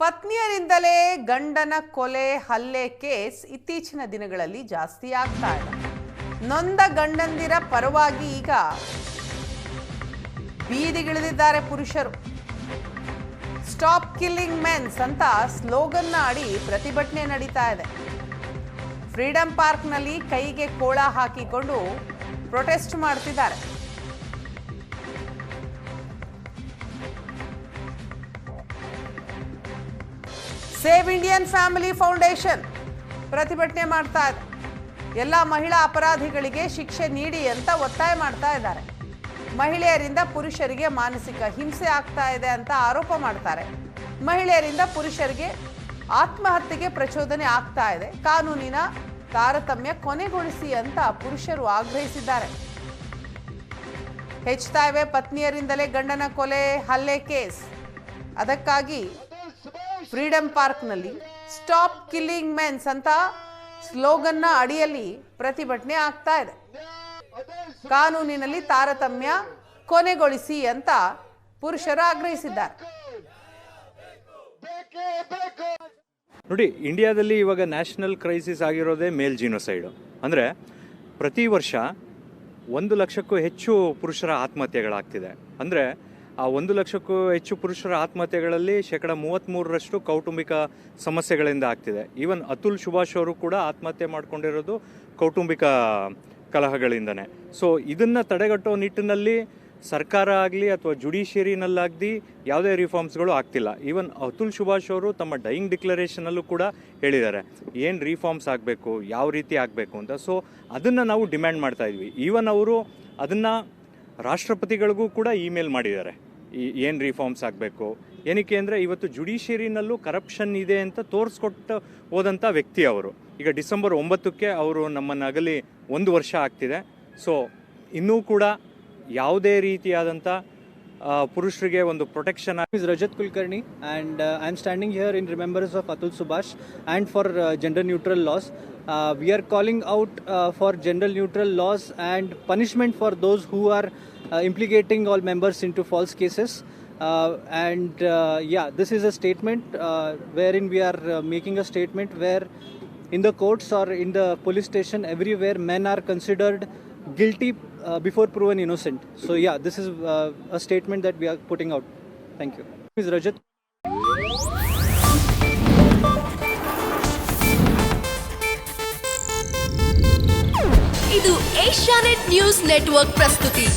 ಪತ್ನಿಯರಿಂದಲೇ ಗಂಡನ ಕೊಲೆ ಹಲ್ಲೆ ಕೇಸ್ ಇತ್ತೀಚಿನ ದಿನಗಳಲ್ಲಿ ಜಾಸ್ತಿ ಆಗ್ತಾ ಇದೆ. ನೊಂದ ಗಂಡಂದಿರ ಪರವಾಗಿ ಈಗ ಬೀದಿಗಿಳಿದಿದ್ದಾರೆ ಪುರುಷರು. ಸ್ಟಾಪ್ ಕಿಲ್ಲಿಂಗ್ ಮೆನ್ಸ್ ಅಂತ ಸ್ಲೋಗನ್ನ ಅಡಿ ಪ್ರತಿಭಟನೆ ನಡೀತಾ ಇದೆ. ಫ್ರೀಡಂ ಪಾರ್ಕ್ನಲ್ಲಿ ಕೈಗೆ ಕೋಳ ಹಾಕಿಕೊಂಡು ಪ್ರೊಟೆಸ್ಟ್ ಮಾಡ್ತಿದ್ದಾರೆ. ಸೇವ್ ಇಂಡಿಯನ್ ಫ್ಯಾಮಿಲಿ ಫೌಂಡೇಶನ್ ಪ್ರತಿಭಟನೆ ಮಾಡ್ತಾ ಇದೆ. ಎಲ್ಲ ಮಹಿಳಾ ಅಪರಾಧಿಗಳಿಗೆ ಶಿಕ್ಷೆ ನೀಡಿ ಅಂತ ಒತ್ತಾಯ ಮಾಡ್ತಾ ಇದ್ದಾರೆ. ಮಹಿಳೆಯರಿಂದ ಪುರುಷರಿಗೆ ಮಾನಸಿಕ ಹಿಂಸೆ ಆಗ್ತಾ ಇದೆ ಅಂತ ಆರೋಪ ಮಾಡ್ತಾರೆ. ಮಹಿಳೆಯರಿಂದ ಪುರುಷರಿಗೆ ಆತ್ಮಹತ್ಯೆಗೆ ಪ್ರಚೋದನೆ ಆಗ್ತಾ ಇದೆ. ಕಾನೂನಿನ ತಾರತಮ್ಯ ಕೊನೆಗೊಳಿಸಿ ಅಂತ ಪುರುಷರು ಆಗ್ರಹಿಸಿದ್ದಾರೆ. ಹೆಚ್ಚುತ್ತಾ ಇವೆ ಪತ್ನಿಯರಿಂದಲೇ ಗಂಡನ ಕೊಲೆ ಹಲ್ಲೆ ಕೇಸ್. ಅದಕ್ಕಾಗಿ ಫ್ರೀಡಂ ಪಾರ್ಕ್ನಲ್ಲಿ ಸ್ಟಾಪ್ ಕಿಲ್ಲಿಂಗ್ ಮೆನ್ಸ್ ಅಂತ ಸ್ಲೋಗನ್ನ ಅಡಿಯಲ್ಲಿ ಪ್ರತಿಭಟನೆ ಆಗ್ತಾ ಇದೆ. ಕಾನೂನಿನಲ್ಲಿ ತಾರತಮ್ಯ ಕೊನೆಗೊಳಿಸಿ ಅಂತ ಪುರುಷರು ಆಗ್ರಹಿಸಿದ್ದಾರೆ. ನೋಡಿ, ಇಂಡಿಯಾದಲ್ಲಿ ಇವಾಗ ನ್ಯಾಷನಲ್ ಕ್ರೈಸಿಸ್ ಆಗಿರೋದೇ ಮೇಲ್ ಜಿನೋಸೈಡ್. ಅಂದರೆ ಪ್ರತಿ ವರ್ಷ 1 ಲಕ್ಷಕ್ಕೂ ಹೆಚ್ಚು ಪುರುಷರ ಆತ್ಮಹತ್ಯೆಗಳಾಗ್ತಿದೆ. ಅಂದರೆ ಆ 1 ಲಕ್ಷಕ್ಕೂ ಹೆಚ್ಚು ಪುರುಷರ ಆತ್ಮಹತ್ಯೆಗಳಲ್ಲಿ 33% ಕೌಟುಂಬಿಕ ಸಮಸ್ಯೆಗಳಿಂದ ಆಗ್ತಿದೆ. ಈವನ್ ಅತುಲ್ ಸುಭಾಷ್ ಅವರು ಕೂಡ ಆತ್ಮಹತ್ಯೆ ಮಾಡ್ಕೊಂಡಿರೋದು ಕೌಟುಂಬಿಕ ಕಲಹಗಳಿಂದನೇ. ಸೊ ಇದನ್ನು ತಡೆಗಟ್ಟೋ ನಿಟ್ಟಿನಲ್ಲಿ ಸರ್ಕಾರ ಆಗಲಿ ಅಥವಾ ಜುಡಿಷಿಯರಿನಲ್ಲಾಗಲಿ ಯಾವುದೇ ರಿಫಾರ್ಮ್ಸ್ಗಳು ಆಗ್ತಿಲ್ಲ. ಈವನ್ ಅತುಲ್ ಸುಭಾಷ್ ಅವರು ತಮ್ಮ ಡೈಯಿಂಗ್ ಡಿಕ್ಲರೇಷನಲ್ಲೂ ಕೂಡ ಹೇಳಿದ್ದಾರೆ ಏನು ರಿಫಾರ್ಮ್ಸ್ ಆಗಬೇಕು, ಯಾವ ರೀತಿ ಆಗಬೇಕು ಅಂತ. ಸೊ ಅದನ್ನು ನಾವು ಡಿಮ್ಯಾಂಡ್ ಮಾಡ್ತಾ ಇದ್ವಿ. ಈವನ್ ಅವರು ಅದನ್ನು ರಾಷ್ಟ್ರಪತಿಗಳಿಗೂ ಕೂಡ ಇಮೇಲ್ ಮಾಡಿದ್ದಾರೆ, ಏನು ರಿಫಾರ್ಮ್ಸ್ ಆಗಬೇಕು. ಏನಕ್ಕೆ ಅಂದರೆ ಇವತ್ತು ಜುಡಿಷಿಯರಿನಲ್ಲೂ ಕರಪ್ಷನ್ ಇದೆ ಅಂತ ತೋರಿಸ್ಕೊಟ್ಟು ಹೋದಂಥ ವ್ಯಕ್ತಿ ಅವರು. ಈಗ ಡಿಸೆಂಬರ್ 9ಕ್ಕೆ ಅವರು ನಮ್ಮನ್ನು ಅಗಲಿ 1 ವರ್ಷ ಆಗ್ತಿದೆ. ಸೊ ಇನ್ನೂ ಕೂಡ ಯಾವುದೇ ರೀತಿಯಾದಂಥ ಪುರುಷರಿಗೆ ಒಂದು protection. is Rajat Kulkarni and I am standing here in remembrance of Atul Subhash and for gender neutral laws. We are calling out for gender neutral laws and punishment for those who are implicating all members into false cases. This is a statement wherein we are making a statement where in the courts or in the police station everywhere men are considered guilty before proven innocent. So this is a statement that we are putting out. Thank you. Is Rajat. ಇದು Asianet news network ಪ್ರಸ್ತುತಿ.